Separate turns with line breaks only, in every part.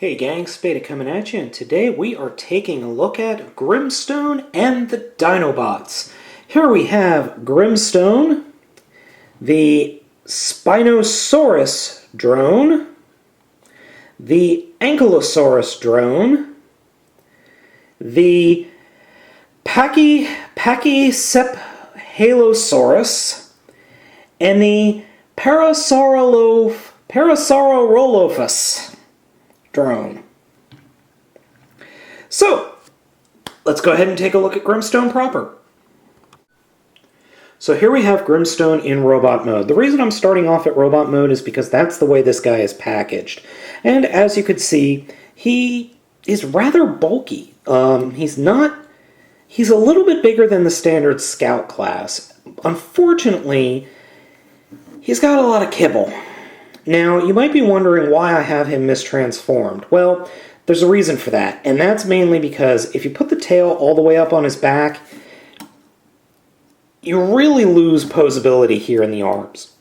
Hey gang, Spada coming at you, and today we are taking a look at Grimestone and the Dinobots. Here we have Grimestone, the Spinosaurus drone, the Ankylosaurus drone, the Pachycephalosaurus, and the Parasaurolophus drone. So, let's go ahead and take a look at Grimestone proper. So here we have Grimestone in robot mode. The reason I'm starting off at robot mode is because that's the way this guy is packaged. And as you could see, he is rather bulky. He's a little bit bigger than the standard Scout class. Unfortunately, he's got a lot of kibble. Now, you might be wondering why I have him mistransformed. Well, there's a reason for that, and that's mainly because if you put the tail all the way up on his back, you really lose posability here in the arms.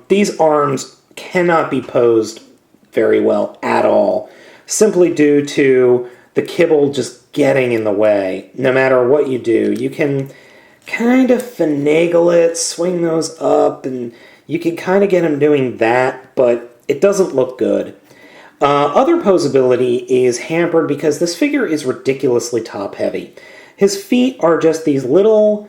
These arms cannot be posed very well at all, simply due to the kibble just getting in the way. No matter what you do, you can kind of finagle it, swing those up, and you can kind of get him doing that, but it doesn't look good. Other posability is hampered because this figure is ridiculously top-heavy. His feet are just these little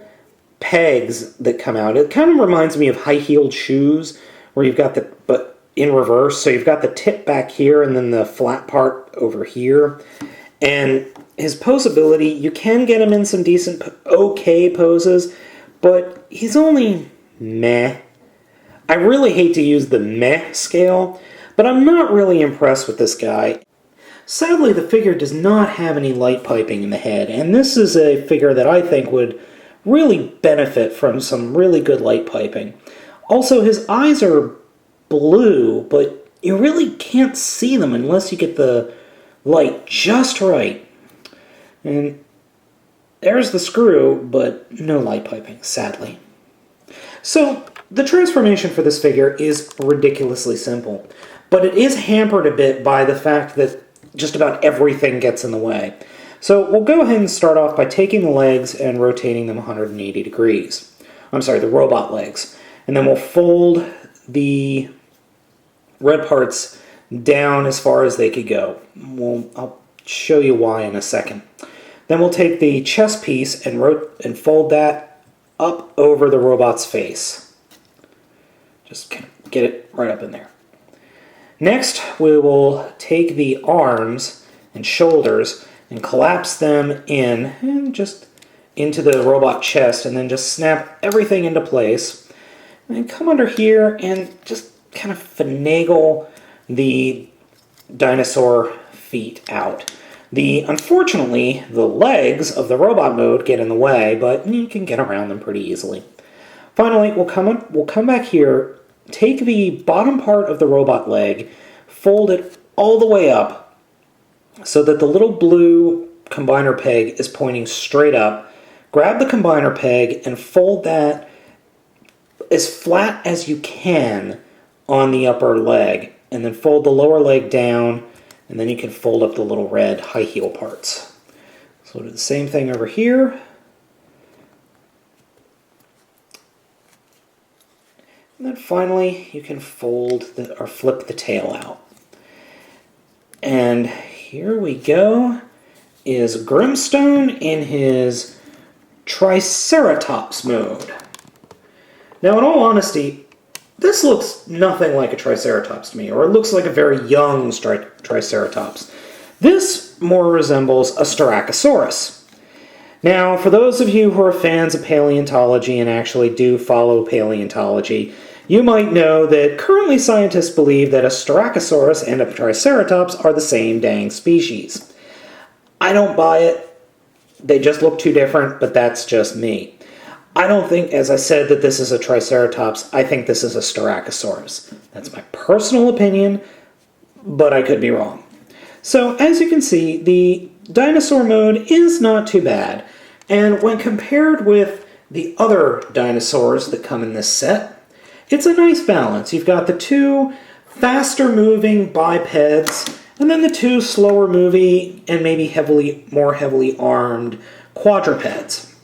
pegs that come out. It kind of reminds me of high-heeled shoes, where you've got but in reverse, so you've got the tip back here and then the flat part over here. And his posability, you can get him in some decent, okay poses, but he's only meh. I really hate to use the meh scale, but I'm not really impressed with this guy. Sadly, the figure does not have any light piping in the head, and this is a figure that I think would really benefit from some really good light piping. Also, his eyes are blue, but you really can't see them unless you get the light just right. And there's the screw, but no light piping, sadly. So, the transformation for this figure is ridiculously simple, but it is hampered a bit by the fact that just about everything gets in the way. So we'll go ahead and start off by taking the legs and rotating them 180 degrees. I'm sorry, the robot legs. And then we'll fold the red parts down as far as they could go. I'll show you why in a second. Then we'll take the chest piece and fold that up over the robot's face. Just kind of get it right up in there. Next, we will take the arms and shoulders and collapse them in and just into the robot chest, and then just snap everything into place. And come under here and just kind of finagle the dinosaur feet out. Unfortunately, the legs of the robot mode get in the way, but you can get around them pretty easily. Finally, we'll come back here, take the bottom part of the robot leg, fold it all the way up so that the little blue combiner peg is pointing straight up. Grab the combiner peg and fold that as flat as you can on the upper leg, and then fold the lower leg down, and then you can fold up the little red high heel parts. So do the same thing over here. And then finally, you can fold or flip the tail out. And here we go, is Grimestone in his Triceratops mode. Now, in all honesty, this looks nothing like a Triceratops to me, or it looks like a very young Triceratops. This more resembles a Styracosaurus. Now, for those of you who are fans of paleontology and actually do follow paleontology, you might know that currently scientists believe that a Styracosaurus and a Triceratops are the same dang species. I don't buy it. They just look too different, but that's just me. I don't think, as I said, that this is a Triceratops. I think this is a Styracosaurus. That's my personal opinion, but I could be wrong. So, as you can see, the dinosaur mode is not too bad. And when compared with the other dinosaurs that come in this set, it's a nice balance. You've got the two faster moving bipeds, and then the 2 slower moving and maybe more heavily armed quadrupeds.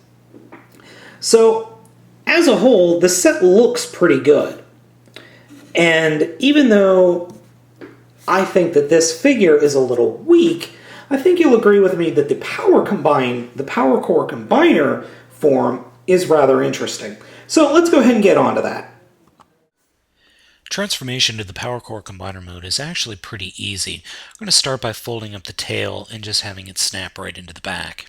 So, as a whole, the set looks pretty good. And even though I think that this figure is a little weak, I think you'll agree with me that the Power Core Combiner form is rather interesting. So let's go ahead and get on to that.
Transformation to the Power Core Combiner mode is actually pretty easy. I'm going to start by folding up the tail and just having it snap right into the back.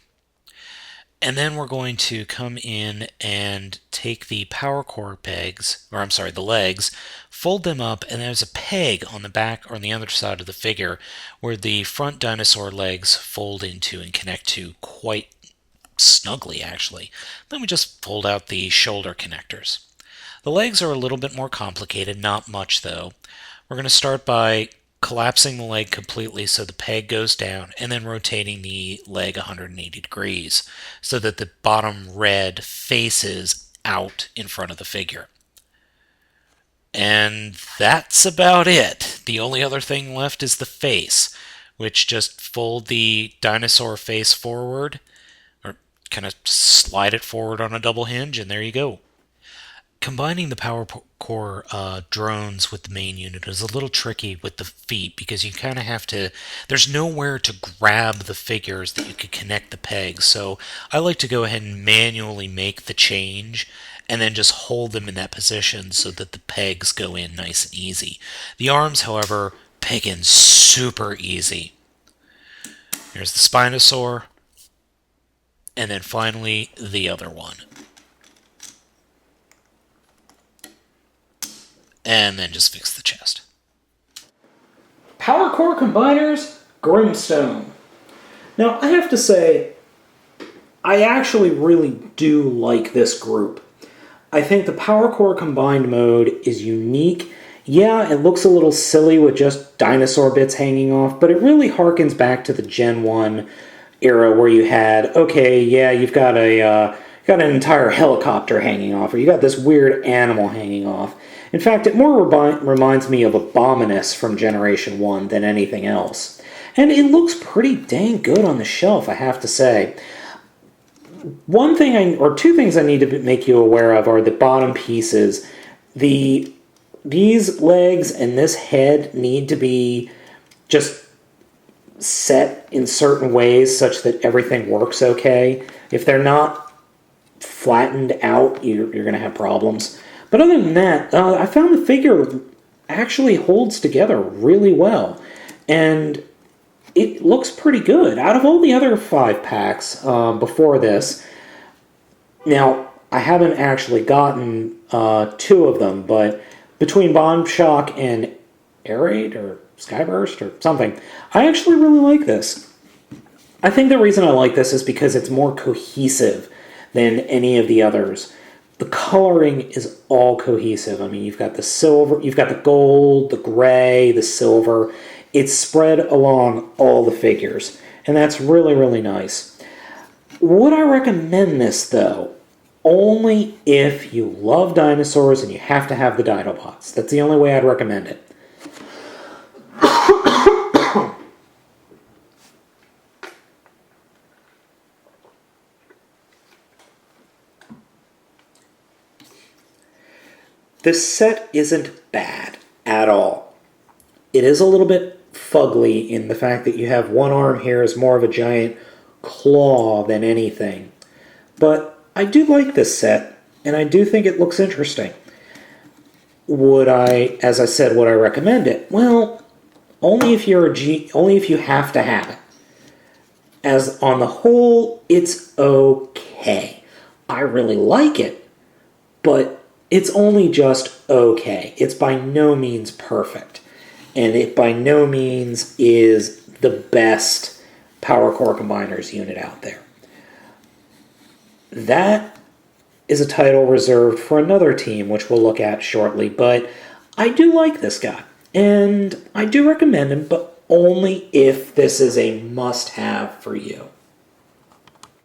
And then we're going to come in and take the power core the legs, fold them up, and there's a peg on the back or on the other side of the figure where the front dinosaur legs fold into and connect to quite snugly, actually. Then we just fold out the shoulder connectors. The legs are a little bit more complicated, not much though. We're going to start by collapsing the leg completely so the peg goes down, and then rotating the leg 180 degrees so that the bottom red faces out in front of the figure. And that's about it. The only other thing left is the face, which just fold the dinosaur face forward, or kind of slide it forward on a double hinge, and there you go. Combining the Power Core drones with the main unit is a little tricky with the feet because you kind of have to, there's nowhere to grab the figures that you could connect the pegs, so I like to go ahead and manually make the change and then just hold them in that position so that the pegs go in nice and easy. The arms, however, peg in super easy. Here's the Spinosaur, and then finally the other one. And then just fix the chest.
Power Core Combiners, Grimestone. Now, I have to say, I actually really do like this group. I think the Power Core Combined mode is unique. Yeah, it looks a little silly with just dinosaur bits hanging off, but it really harkens back to the Gen 1 era where you had, okay, yeah, you've got an entire helicopter hanging off, or you got this weird animal hanging off. In fact, it more reminds me of Abominus from Generation 1 than anything else. And it looks pretty dang good on the shelf, I have to say. Two things I need to make you aware of are the bottom pieces. These legs and this head need to be just set in certain ways such that everything works okay. If they're not flattened out, you're going to have problems. But other than that, I found the figure actually holds together really well. And it looks pretty good. Out of all the other 5 packs before this, now, I haven't actually gotten 2 of them, but between Bomb Shock and Air Raid or Skyburst or something, I actually really like this. I think the reason I like this is because it's more cohesive than any of the others. The coloring is all cohesive. I mean, you've got the silver, you've got the gold, the gray, the silver. It's spread along all the figures, and that's really, really nice. Would I recommend this, though? Only if you love dinosaurs and you have to have the Dinobots. That's the only way I'd recommend it. This set isn't bad at all. It is a little bit fugly in the fact that you have one arm here is more of a giant claw than anything. But I do like this set, and I do think it looks interesting. Would I recommend it? Well, only if you have to have it. As on the whole, it's okay. I really like it, but it's only just okay. It's by no means perfect. And it by no means is the best Power Core Combiners unit out there. That is a title reserved for another team, which we'll look at shortly, but I do like this guy. And I do recommend him, but only if this is a must-have for you.